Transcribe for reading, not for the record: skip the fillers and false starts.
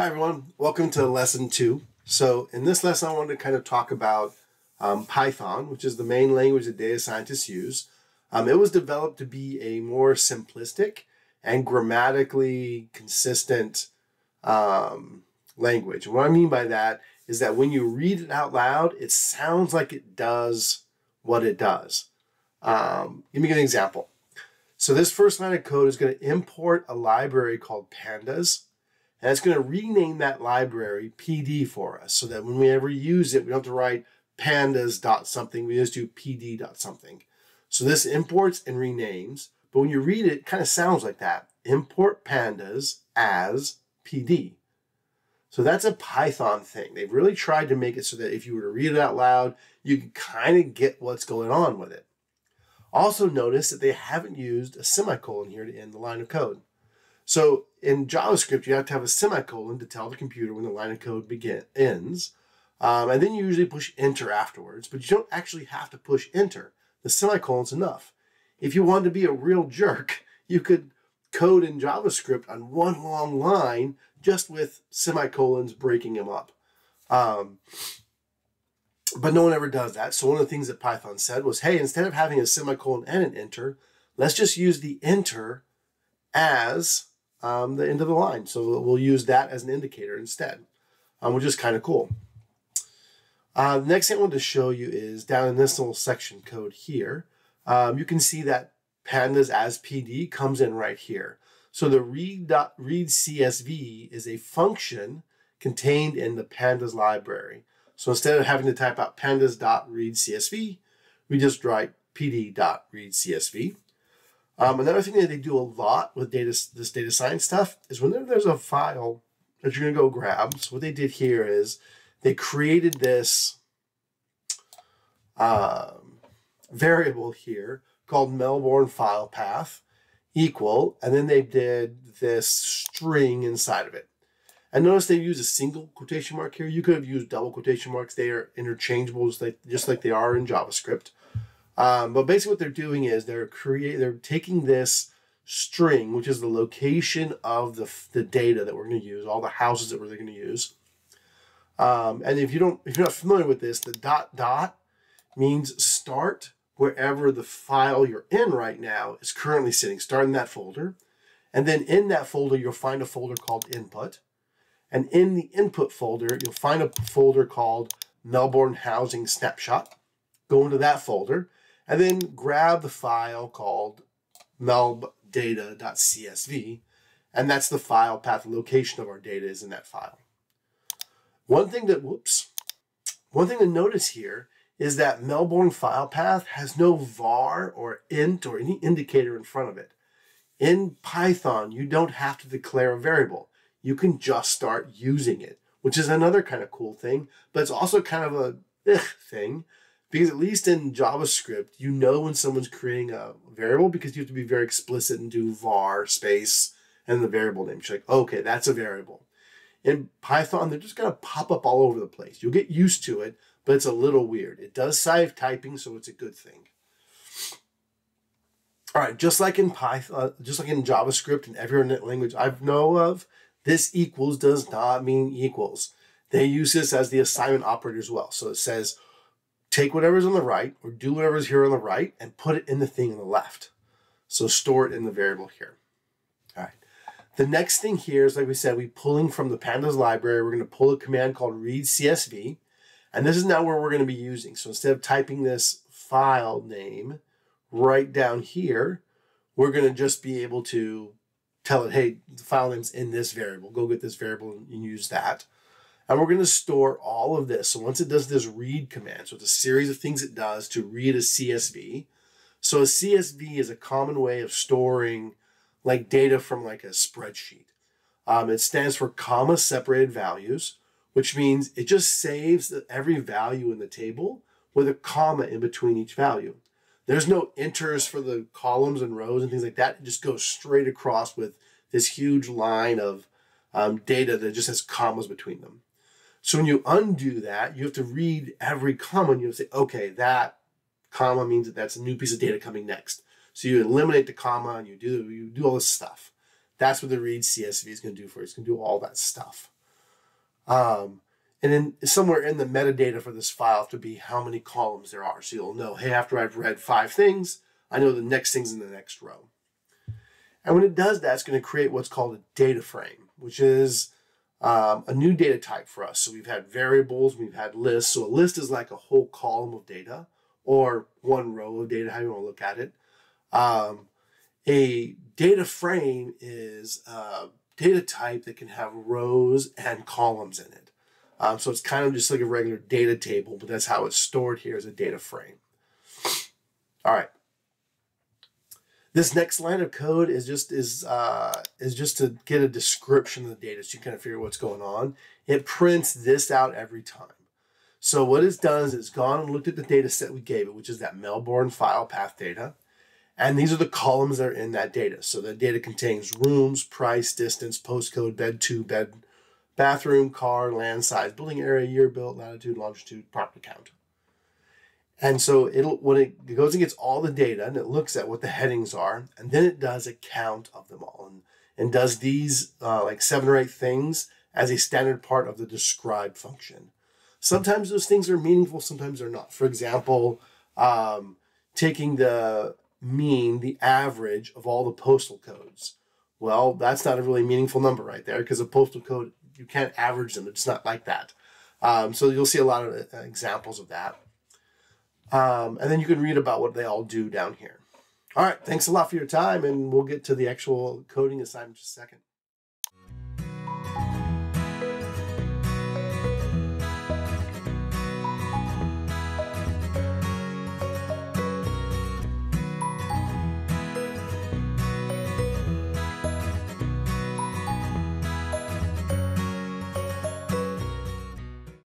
Hi everyone, welcome to lesson 2. So in this lesson I wanted to kind of talk about Python, which is the main language that data scientists use. It was developed to be a more simplistic and grammatically consistent language. And what I mean by that is that when you read it out loud, it sounds like it does what it does. Let me give an example. So this first line of code is going to import a library called pandas. And it's going to rename that library PD for us so that when we ever use it, we don't have to write pandas dot something. We just do PD dot something. So this imports and renames. But when you read it, it kind of sounds like that. Import pandas as PD. So that's a Python thing. They've really tried to make it so that if you were to read it out loud, you can kind of get what's going on with it. Also notice that they haven't used a semicolon here to end the line of code. So in JavaScript, you have to have a semicolon to tell the computer when the line of code ends. And then you usually push enter afterwards, but you don't actually have to push enter. The semicolon's enough. If you wanted to be a real jerk, you could code in JavaScript on one long line just with semicolons breaking them up. But no one ever does that. So one of the things that Python said was, hey, instead of having a semicolon and an enter, let's just use the enter as the end of the line. So we'll use that as an indicator instead, which is kind of cool. The next thing I wanted to show you is down in this little section code here. You can see that pandas as PD comes in right here. So the read CSV is a function contained in the pandas library. So instead of having to type out pandas.readCSV, we just write pd.readCSV. Another thing that they do a lot with this data science stuff is whenever there's a file that you're going to go grab, so what they did here is they created this variable here called Melbourne file path equal, and then they did this string inside of it. And notice they use a single quotation mark here. You could have used double quotation marks. They are interchangeable just like they are in JavaScript. But basically what they're doing is they're taking this string, which is the location of the data that we're going to use, all the houses that we're going to use. And if you're not familiar with this, the dot means start wherever the file you're in right now is currently sitting. Start in that folder. And then in that folder, you'll find a folder called input. And in the input folder, you'll find a folder called Melbourne Housing Snapshot. Go into that folder. And then grab the file called melbdata.csv, and that's the file path. The location of our data is in that file. One thing to notice here is that Melbourne file path has no var or int or any indicator in front of it. In Python, you don't have to declare a variable. You can just start using it, which is another kind of cool thing, but it's also kind of a thing. Because at least in JavaScript, you know when someone's creating a variable because you have to be very explicit and do var space and the variable name. You're like, okay, that's a variable. In Python, they're just going to pop up all over the place. You'll get used to it, but it's a little weird. It does save typing, so it's a good thing. All right, just like in Python, just like in JavaScript and every other language I know of, this equals does not mean equals. They use this as the assignment operator as well. So it says, take whatever's on the right or do whatever's here on the right and put it in the thing on the left. So store it in the variable here. All right. The next thing here is, like we said, we're pulling from the pandas library. We're going to pull a command called read CSV. And this is now where we're going to be using. So instead of typing this file name right down here, we're going to just be able to tell it, hey, the file name's in this variable. Go get this variable and use that. And we're going to store all of this. So once it does this read command, so it's a series of things it does to read a CSV. So a CSV is a common way of storing like data from like a spreadsheet. It stands for comma separated values, which means it just saves every value in the table with a comma in between each value. There's no enters for the columns and rows and things like that. It just goes straight across with this huge line of data that just has commas between them. So when you undo that, you have to read every comma and you have to say, okay, that comma means that that's a new piece of data coming next. So you eliminate the comma and you do all this stuff. That's what the read CSV is going to do for you. It's going to do all that stuff. And then somewhere in the metadata for this file to be how many columns there are. So you'll know, hey, after I've read 5 things, I know the next thing's in the next row. And when it does that, it's going to create what's called a data frame, which is a new data type for us. So we've had variables, we've had lists. So a list is like a whole column of data or one row of data, how you want to look at it. A data frame is a data type that can have rows and columns in it. So it's kind of just like a regular data table, but that's how it's stored here as a data frame. All right. This next line of code is just to get a description of the data so you kind of figure what's going on. It prints this out every time. So what it's done is it's gone and looked at the data set we gave it, which is that Melbourne file path data. And these are the columns that are in that data. So that data contains rooms, price, distance, postcode, bed 2, bed, bathroom, car, land size, building area, year built, latitude, longitude, property count. And so when it goes and gets all the data and it looks at what the headings are, and then it does a count of them all and does these like 7 or 8 things as a standard part of the describe function. Sometimes those things are meaningful, sometimes they're not. For example, taking the mean, the average of all the postal codes. Well, that's not a really meaningful number right there because a postal code, you can't average them. It's not like that. So you'll see a lot of examples of that. And then you can read about what they all do down here. All right, thanks a lot for your time, and we'll get to the actual coding assignment in just a second.